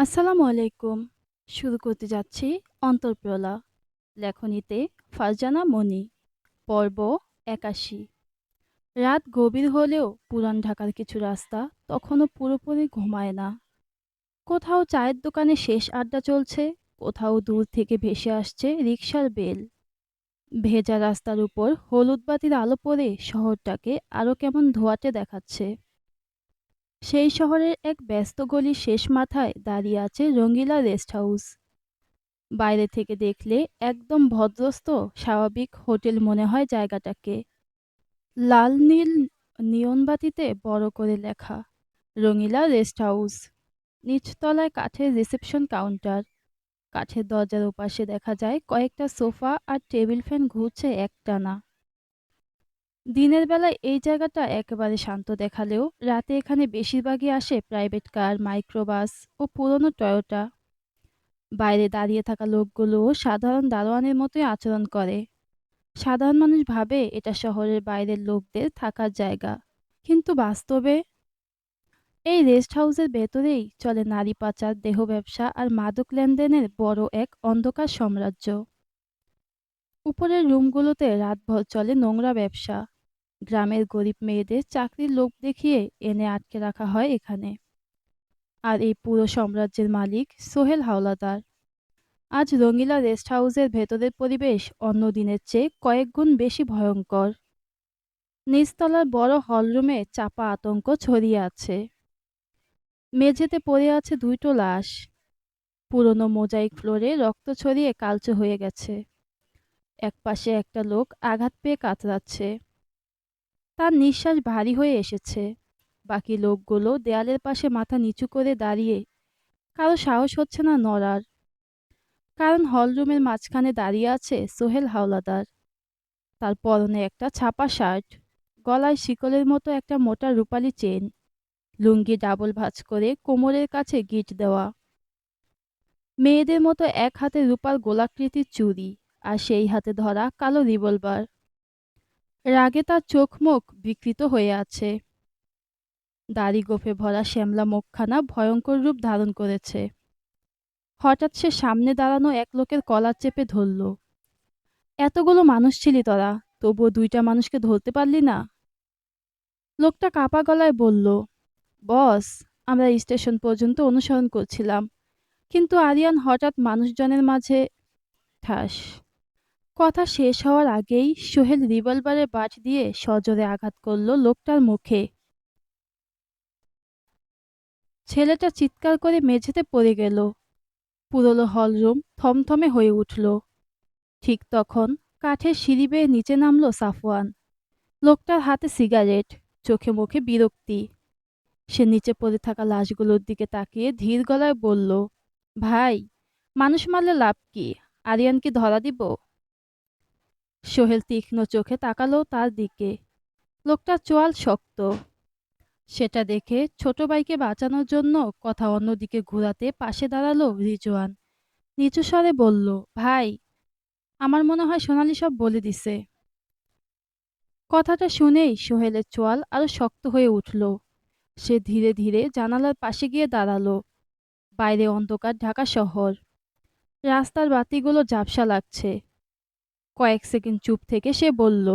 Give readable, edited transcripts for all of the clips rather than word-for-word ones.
আসসালামু আলাইকুম। শুরু করতে যাচ্ছি অন্তঃপ্রলা। লেখনীতে ফারজানা মনি। পর্ব ৮১। রাত গভীর হলেও পুরান ঢাকার কিছু রাস্তা তখনও পুরোপুরি ঘুমায় না। কোথাও চায়ের দোকানে শেষ আড্ডা চলছে, কোথাও দূর থেকে ভেসে আসছে রিকশার বেল। ভেজা রাস্তার উপর হলুদ বাতির আলো পড়ে শহরটাকে আরো কেমন ধোঁয়াটে দেখাচ্ছে। সেই শহরের এক ব্যস্ত গলির শেষ মাথায় দাঁড়িয়ে আছে রঙ্গিলা রেস্ট হাউস। বাইরে থেকে দেখলে একদম ভদ্রস্থ স্বাভাবিক হোটেল মনে হয় জায়গাটাকে। লাল নীল নিয়ন বাতিতে বড় করে লেখা রঙিলা রেস্ট হাউস। নিচতলায় কাঠের রিসেপশন কাউন্টার। কাঠের দরজার ওপাশে দেখা যায় কয়েকটা সোফা আর টেবিল ফ্যান ঘুরছে একটানা। দিনের বেলায় এই জায়গাটা একেবারে শান্ত দেখালেও রাতে এখানে বেশিরভাগই আসে প্রাইভেট কার, মাইক্রোবাস ও পুরনো টয়োটা। বাইরে দাঁড়িয়ে থাকা লোকগুলোও সাধারণ দারোয়ানের মতোই আচরণ করে। সাধারণ মানুষ ভাবে এটা শহরের বাইরের লোকদের থাকার জায়গা, কিন্তু বাস্তবে এই রেস্ট হাউসের ভেতরেই চলে নারী পাচার, দেহ ব্যবসা আর মাদক লেনদেনের বড় এক অন্ধকার সাম্রাজ্য। উপরের রুমগুলোতে রাতভর চলে নোংরা ব্যবসা। গ্রামের গরিব মেয়েদের চাকরির লোক দেখিয়ে এনে আটকে রাখা হয় এখানে। আর এই পুরো সাম্রাজ্যের মালিক সোহেল হাওলাদার। আজ রঙিলা রেস্ট হাউসের ভেতরের পরিবেশ অন্য দিনের চেয়ে কয়েক গুণ বেশি ভয়ঙ্কর। নিচতলার বড় হলরুমে চাপা আতঙ্ক ছড়িয়ে আছে। মেঝেতে পড়ে আছে দুটো লাশ। পুরনো মোজাইক ফ্লোরে রক্ত ছড়িয়ে কালচে হয়ে গেছে। একপাশে একটা লোক আঘাত পেয়ে কাতরাচ্ছে। তার নিঃশ্বাস ভারী হয়ে এসেছে। বাকি লোকগুলো দেয়ালের পাশে মাথা নিচু করে দাঁড়িয়ে। কারো সাহস হচ্ছে না নড়ার। কারণ হলরুমের মাঝখানে দাঁড়িয়ে আছে সোহেল হাওলাদার। তার পরনে একটা ছাপা শার্ট, গলায় শিকলের মতো একটা মোটা রূপালি চেন, লুঙ্গি ডাবল ভাঁজ করে কোমরের কাছে গিঁট দেওয়া। মেয়েদের মতো এক হাতে রূপার গোলাকৃতির চুড়ি, আর সেই হাতে ধরা কালো রিভলভার। রাগে তার চোখ মুখ বিকৃত হয়ে আছে। দাড়ি গোফে ভরা শ্যামলা মুখখানা ভয়ঙ্কর রূপ ধারণ করেছে। হঠাৎ সে সামনে দাঁড়ানো এক লোকের কলার চেপে ধরল। এতগুলো মানুষ ছিলি তোরা, তবুও দুইটা মানুষকে ধরতে পারলি না? লোকটা কাপা গলায় বলল, বস, আমরা স্টেশন পর্যন্ত অনুসরণ করছিলাম, কিন্তু আরিয়ান হঠাৎ মানুষজনের মাঝে। ঠাস। কথা শেষ হওয়ার আগেই সোহেল রিভলভারের বাট দিয়ে সজোরে আঘাত করল লোকটার মুখে। ছেলেটা চিৎকার করে মেঝেতে পড়ে গেল। পুরো হলরুম থমথমে হয়ে উঠল। ঠিক তখন কাঠের সিঁড়ি বেয়ে নিচে নামলো সাফওয়ান। লোকটার হাতে সিগারেট, চোখে মুখে বিরক্তি। সে নিচে পড়ে থাকা লাশগুলোর দিকে তাকিয়ে ধীর গলায় বলল, ভাই, মানুষ মারলে লাভ কি? আরিয়ানকে ধরা দিব? সোহেল তীক্ষ্ণ চোখে তাকালো তার দিকে। লোকটার চোয়াল শক্ত। সেটা দেখে ছোট ভাইকে বাঁচানোর জন্য কথা অন্যদিকে ঘোরাতে পাশে দাঁড়ালো রিজওয়ান। নিচু স্বরে বলল, ভাই, আমার মনে হয় সোনালি সব বলে দিছে। কথাটা শুনেই সোহেলের চোয়াল আরো শক্ত হয়ে উঠল। সে ধীরে ধীরে জানালার পাশে গিয়ে দাঁড়ালো। বাইরে অন্ধকার ঢাকা শহর। রাস্তার বাতিগুলো ঝাপসা লাগছে। কয়েক সেকেন্ড চুপ থেকে সে বলল,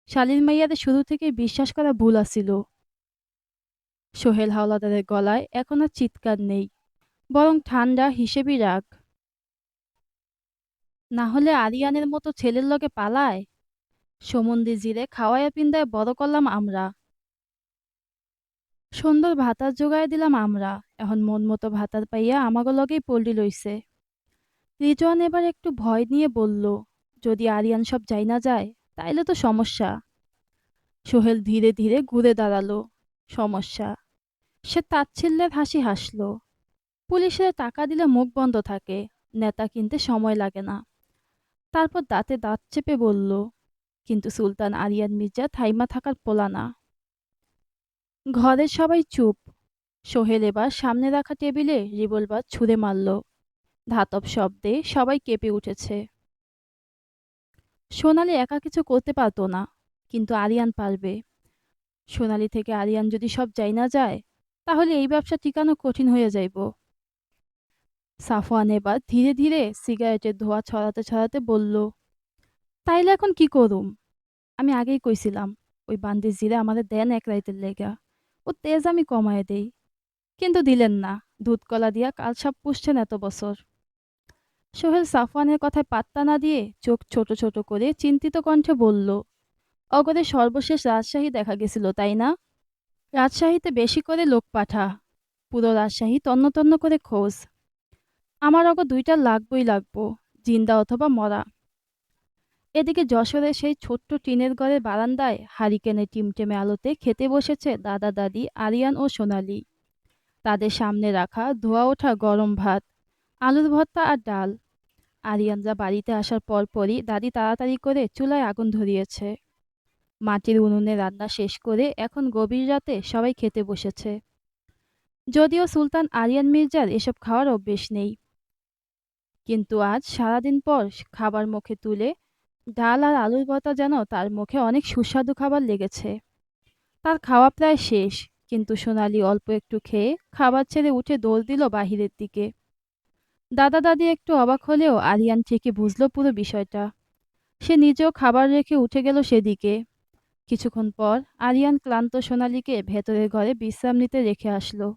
শালীর মাইয়াদের শুরু থেকে বিশ্বাস করা ভুল আছিল। সোহেল হাওলাদারের গলায় এখন আর চিৎকার নেই, বরং ঠান্ডা হিসেবি রাগ। না হলে আরিয়ানের মতো ছেলের লগে পালায়? সমুন্দি জিরে খাওয়াইয়া পিন্দায় বড় করলাম আমরা। সুন্দর ভাতার জোগায় দিলাম আমরা। এখন মন মতো ভাতার পাইয়া আমাগো লগেই পল্লি লইছে। রিজওয়ান এবার একটু ভয় নিয়ে বলল, যদি আরিয়ান সব যাই না যায়, তাইলে তো সমস্যা। সোহেল ধীরে ধীরে ঘুরে দাঁড়ালো। সমস্যা? সে তাচ্ছিল্যের হাসি হাসল। পুলিশের টাকা দিলে মুখ বন্ধ থাকে, নেতা কিনতে সময় লাগে না। তারপর দাঁতে দাঁত চেপে বলল, কিন্তু সুলতান আরিয়ান মির্জা থাইমা থাকার পোলা না। ঘরের সবাই চুপ। সোহেল এবার সামনে রাখা টেবিলে রিভলভার ছুঁড়ে মারল। ধাতব শব্দে সবাই কেঁপে উঠেছে। সোনালি একা কিছু করতে পারতো না, কিন্তু আরিয়ান পারবে। সোনালি থেকে আরিয়ান যদি সব যাই না যায়, তাহলে এই ব্যবসা টিকানো কঠিন হয়ে যাইব। সাফওয়ান এবার ধীরে ধীরে সিগারেটের ধোঁয়া ছড়াতে ছড়াতে বলল, তাইলে এখন কি করুম? আমি আগেই কইছিলাম, ওই বান্দি জিরে আমাদের দেন এক রাইতের লেগা। ও তেজ আমি কমায় দেই, কিন্তু দিলেন না। দুধ কলা দিয়া কাল সাপ পুষছেন এত বছর। সোহেল সাফওয়ানের কথায় পাত্তা না দিয়ে চোখ ছোট ছোট করে চিন্তিত কণ্ঠে বলল, অগরে সর্বশেষ রাজশাহী দেখা গেছিল, তাই না? রাজশাহীতে বেশি করে লোক পাঠা, পুরো রাজশাহী তন্ন তন্ন করে খোঁজ। আমার অগ দুইটা লাগবই লাগবো, জিন্দা অথবা মরা। এদিকে যশোরের সেই ছোট্ট টিনের ঘরের বারান্দায় হারিকেনের টিমটেমে আলোতে খেতে বসেছে দাদা দাদি আরিয়ান ও সোনালি। তাদের সামনে রাখা ধোয়া ওঠা গরম ভাত, আলুর ভর্তা আর ডাল। আরিয়ানরা বাড়িতে আসার পরপরই দাদি তাড়াতাড়ি করে চুলায় আগুন ধরিয়েছে। মাটির উনুনে রান্না শেষ করে এখন গভীর রাতে সবাই খেতে বসেছে। যদিও সুলতান আরিয়ান মির্জার এসব খাওয়ার অভ্যেস নেই, কিন্তু আজ সারাদিন পর খাবার মুখে তুলে ডাল আর আলুর ভর্তা যেন তার মুখে অনেক সুস্বাদু খাবার লেগেছে। তার খাওয়া প্রায় শেষ, কিন্তু সোনালি অল্প একটু খেয়ে খাবার ছেড়ে উঠে দৌড় দিল বাহিরের দিকে। দাদা দাদি একটু অবাক হলেও আরিয়ান ঠিকই বুঝলো পুরো বিষয়টা। সে নিজেও খাবার রেখে উঠে গেল সেদিকে। কিছুক্ষণ পর আরিয়ান ক্লান্ত সোনালীকে ভেতরের ঘরে বিশ্রাম নিতে রেখে আসলো।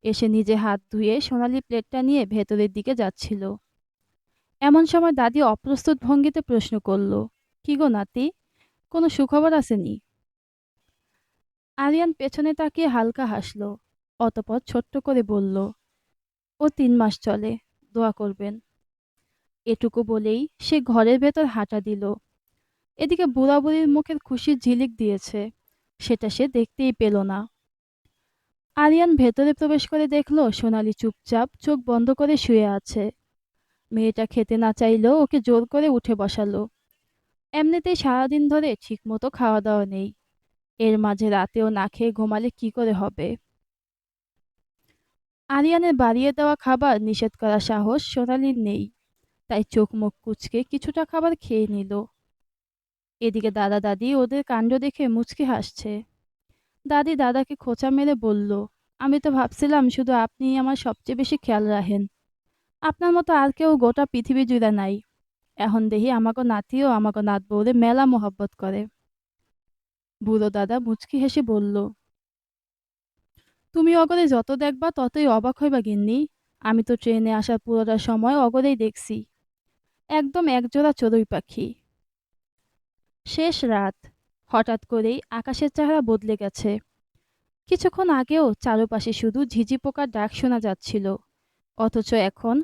এসে নিজে হাত ধুয়ে সোনালি প্লেটটা নিয়ে ভেতরের দিকে যাচ্ছিল। এমন সময় দাদি অপ্রস্তুত ভঙ্গিতে প্রশ্ন করল, কি গো নাতি, কোনো সুখবর আসেনি? আরিয়ান পেছনে তাকিয়ে হালকা হাসল, অতঃপর ছোট্ট করে বলল, ও 3 মাস চলে, দোয়া করবেন। এটুকু বলেই সে ঘরের ভেতর হাঁটা দিল। এদিকে বুড়া বুড়ির মুখের খুশির ঝিলিক দিয়েছে, সেটা সে দেখতেই পেল না। আরিয়ান ভেতরে প্রবেশ করে দেখল সোনালি চুপচাপ চোখ বন্ধ করে শুয়ে আছে। মেয়েটা খেতে না চাইলেও ওকে জোর করে উঠে বসালো। এমনিতেই সারাদিন ধরে ঠিকমতো খাওয়া দাওয়া নেই, এর মাঝে রাতেও না খেয়ে ঘুমালে কি করে হবে? আরিয়ানের বাড়িয়ে দেওয়া খাবার নিষেধ করার সাহস সোনালির নেই, তাই চোখ মুখ কুঁচকে কিছুটা খাবার খেয়ে নিল। এদিকে দাদা দাদি ওদের কাণ্ড দেখে মুচকি হাসছে। দাদি দাদাকে খোঁচা মেরে বলল, আমি তো ভাবছিলাম শুধু আপনিই আমার সবচেয়ে বেশি খেয়াল রাখেন। আপনার মতো আর কেউ গোটা পৃথিবী জুড়ে নাই। এখন দেখি আমাকে নাতিও আমাকে নাত বউরে মেলা মোহাব্বত করে। বুড়ো দাদা মুচকি হেসে বলল, তুমি অগরে যত দেখবা ততই অবাক হইবা গিন্নি। আমি তো ট্রেনে আসার পুরোটা সময় অগরেই দেখছি, একদম একজোড়া চড়ুই পাখি। শেষ রাত, হঠাৎ করেই আকাশের চেহারা বদলে গেছে। কিছুক্ষণ আগেও চারপাশে শুধু ঝিঝি পোকার ডাক শোনা যাচ্ছিল, অথচ এখন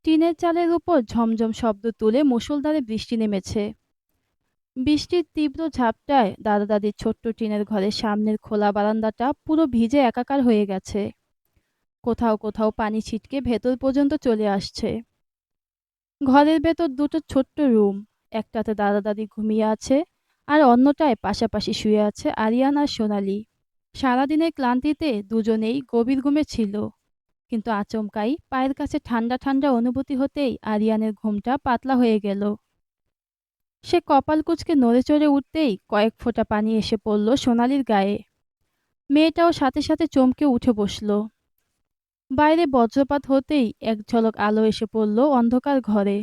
টিনের চালের উপর ঝমঝম শব্দ তুলে মুষলধারে বৃষ্টি নেমেছে। বৃষ্টির তীব্র ঝাপটায় দাদা দাদির ছোট্ট টিনের ঘরের সামনের খোলা বারান্দাটা পুরো ভিজে একাকার হয়ে গেছে। কোথাও কোথাও পানি ছিটকে ভেতর পর্যন্ত চলে আসছে। ঘরের ভেতর দুটো ছোট্ট রুম, একটাতে দাদা দাদি ঘুমিয়ে আছে, আর অন্যটায় পাশাপাশি শুয়ে আছে আরিয়ান আর সোনালি। সারাদিনের ক্লান্তিতে দুজনেই গভীর ঘুমে ছিল, কিন্তু আচমকাই পায়ের কাছে ঠান্ডা ঠান্ডা অনুভূতি হতেই আরিয়ানের ঘুমটা পাতলা হয়ে গেল। সে কপাল কুঁচকে নড়ে চড়ে উঠতেই কয়েক ফোঁটা পানি এসে পড়ল সোনালির গায়ে। মেয়েটাও সাথে সাথে চমকে উঠে বসল। বাইরে বজ্রপাত হতেই এক ঝলক আলো এসে পড়ল অন্ধকার ঘরে।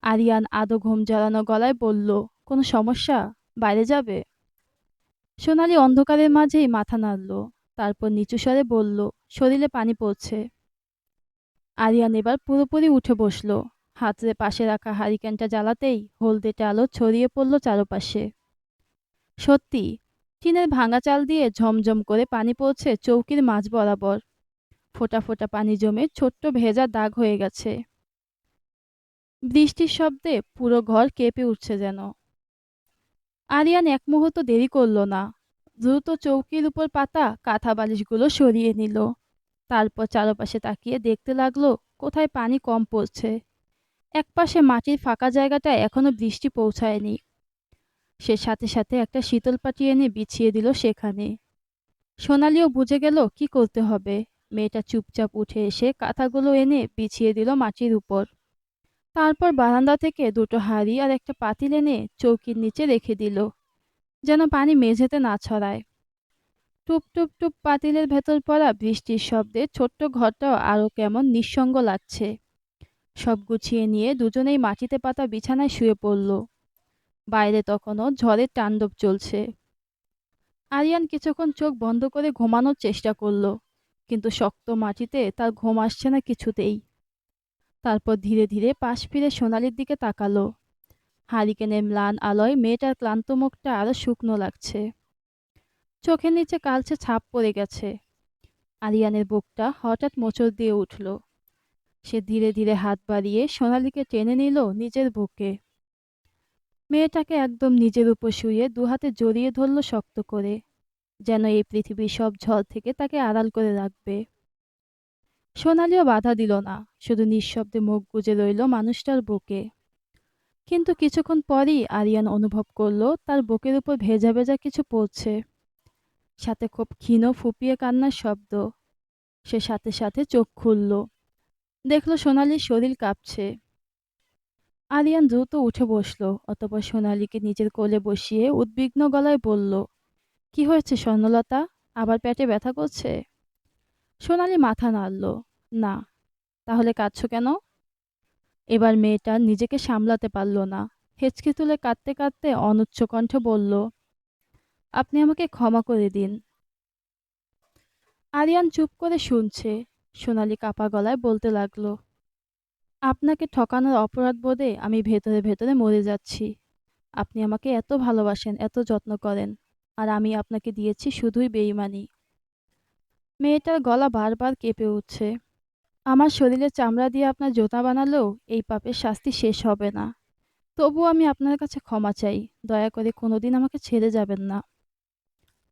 আরিয়ান আদো ঘুম জড়ানো গলায় বলল, কোনো সমস্যা? বাইরে যাবে? সোনালি অন্ধকারের মাঝেই মাথা নাড়ল, তারপর নিচু স্বরে বলল, শরীরে পানি পড়ছে। আরিয়ান এবার পুরোপুরি উঠে বসল। হাতের পাশে রাখা হারিকেনটা জ্বালাতেই হলদেটে আলো ছড়িয়ে পড়ল চারপাশে। সত্যি, টিনের ভাঙা চাল দিয়ে ঝমঝম করে পানি পড়ছে চৌকির মাঝ বরাবর। ফোঁটা ফোঁটা পানি জমে ছোট্ট ভেজা দাগ হয়ে গেছে। বৃষ্টির শব্দে পুরো ঘর কেঁপে উঠছে যেন। আরিয়ান এক মুহূর্ত দেরি করল না, দ্রুত চৌকির উপর পাতা কাঁথা বালিশগুলো সরিয়ে নিল। তারপর চারপাশে তাকিয়ে দেখতে লাগলো কোথায় পানি কম পড়ছে। একপাশে মাটির ফাঁকা জায়গাটায় এখনো বৃষ্টি পৌঁছায়নি। সে সাথে সাথে একটা শীতল পাটি এনে বিছিয়ে দিল সেখানে। সোনালিও বুঝে গেল কি করতে হবে। মেয়েটা চুপচাপ উঠে এসে কাঁথাগুলো এনে বিছিয়ে দিল মাটির উপর। তারপর বারান্দা থেকে দুটো হাঁড়ি আর একটা পাতিল এনে চৌকির নিচে রেখে দিল, যেন পানি মেঝেতে না ছড়ায়। টুপ টুপ টুপ পাতিলের ভেতর পড়া বৃষ্টির শব্দে ছোট্ট ঘরটাও আরো কেমন নিঃসঙ্গ লাগছে। সব গুছিয়ে নিয়ে দুজনেই মাটিতে পাতা বিছানায় শুয়ে পড়ল। বাইরে তখনও ঝড়ের তাণ্ডব চলছে। আরিয়ান কিছুক্ষণ চোখ বন্ধ করে ঘুমানোর চেষ্টা করলো, কিন্তু শক্ত মাটিতে তার ঘুম আসছে না কিছুতেই। তারপর ধীরে ধীরে পাশ ফিরে সোনালির দিকে তাকালো। হারিকেনের ম্লান আলোয় মেয়েটার ক্লান্ত মুখটা আরো শুকনো লাগছে। চোখের নিচে কালচে ছাপ পড়ে গেছে। আরিয়ানের বুকটা হঠাৎ মোচড় দিয়ে উঠল। সে ধীরে ধীরে হাত বাড়িয়ে সোনালীকে টেনে নিল নিজের বুকে। মেয়েটাকে একদম নিজের উপর শুয়ে দুহাতে জড়িয়ে ধরল শক্ত করে, যেন এই পৃথিবীর সব ঝড় থেকে তাকে আড়াল করে রাখবে। সোনালীও বাধা দিল না, শুধু নিঃশব্দে মুখ গুজে রইল মানুষটার বুকে। কিন্তু কিছুক্ষণ পরই আরিয়ান অনুভব করলো তার বুকের উপর ভেজা ভেজা কিছু পড়ছে, সাথে খুব ক্ষীণ ফুপিয়ে কান্নার শব্দ। সে সাথে সাথে চোখ খুলল, দেখলো সোনালীর শরীর কাঁপছে। আরিয়ান দ্রুত উঠে বসলো, অতঃপর সোনালীকে নিজের কোলে বসিয়ে উদ্বিগ্ন গলায় বলল, কি হয়েছে স্বর্ণলতা? আবার পেটে ব্যথা করছে? সোনালী মাথা নাড়ল। না। তাহলে কাঁদছো কেন? এবার মেয়েটা নিজেকে সামলাতে পারল না। হেঁচকি তুলে কাঁদতে কাঁদতে অনুচ্চ কণ্ঠে বলল, আপনি আমাকে ক্ষমা করে দিন। আরিয়ান চুপ করে শুনছে। সোনালী কাপা গলায় বলতে লাগলো, আপনাকে ঠকানোর অপরাধ বোধে আমি ভেতরে ভেতরে মরে যাচ্ছি। আপনি আমাকে এত ভালোবাসেন, এত যত্ন করেন, আর আমি আপনাকে দিয়েছি শুধুই বেইমানি। মেয়েটার গলা বারবার কেঁপে উঠছে। আমার শরীরের চামড়া দিয়ে আপনার জুতা বানালেও এই পাপের শাস্তি শেষ হবে না। তবুও আমি আপনার কাছে ক্ষমা চাই। দয়া করে কোনোদিন আমাকে ছেড়ে যাবেন না।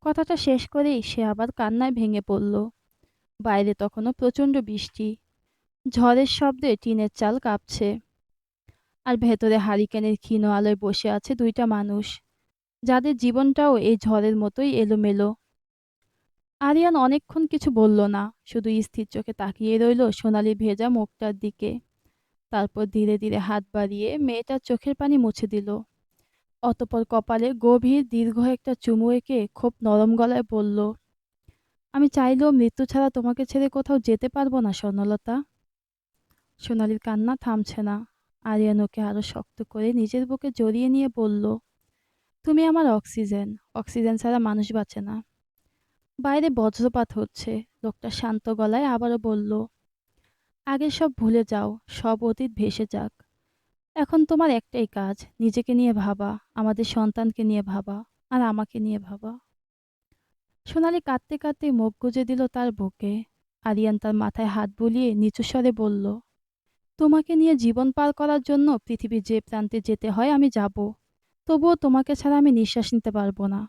কথাটা শেষ করেই সে আবার কান্নায় ভেঙে পড়ল। বাইরে তখনও প্রচণ্ড বৃষ্টি। ঝড়ের শব্দে টিনের চাল কাঁপছে। আর ভেতরে হারিকেনের ক্ষীণ আলোয় বসে আছে দুইটা মানুষ, যাদের জীবনটাও এই ঝড়ের মতোই এলোমেলো। আরিয়ান অনেকক্ষণ কিছু বলল না, শুধু স্থির চোখে তাকিয়ে রইল সোনালি ভেজা মুখটার দিকে। তারপর ধীরে ধীরে হাত বাড়িয়ে মেয়েটার চোখের পানি মুছে দিল। অতঃপর কপালে গভীর দীর্ঘ একটা চুমু এঁকে খুব নরম গলায় বলল, আমি চাইলেও মৃত্যু ছাড়া তোমাকে ছেড়ে কোথাও যেতে পারবো না স্বর্ণলতা। সোনালির কান্না থামছে না। আরিয়ান ওকে আরো শক্ত করে নিজের বুকে জড়িয়ে নিয়ে বলল, তুমি আমার অক্সিজেন। অক্সিজেন ছাড়া মানুষ বাঁচে না। বাইরে বজ্রপাত হচ্ছে। লোকটা শান্ত গলায় আবারও বলল, আগে সব ভুলে যাও, সব অতীত ভেসে যাক। এখন তোমার একটাই কাজ, নিজেকে নিয়ে ভাবা, আমাদের সন্তানকে নিয়ে ভাবা, আর আমাকে নিয়ে ভাবা। সোনালি কাঁদতে কাঁদতে মুখ গুজে দিল তার বুকে। আরিয়ান তার মাথায় হাত বুলিয়ে নিচু স্বরে বলল, তোমাকে নিয়ে জীবন পার করার জন্য পৃথিবীর যে প্রান্তে যেতে হয় আমি যাব। তবুও তোমাকে ছাড়া আমি নিঃশ্বাস নিতে পারবো না।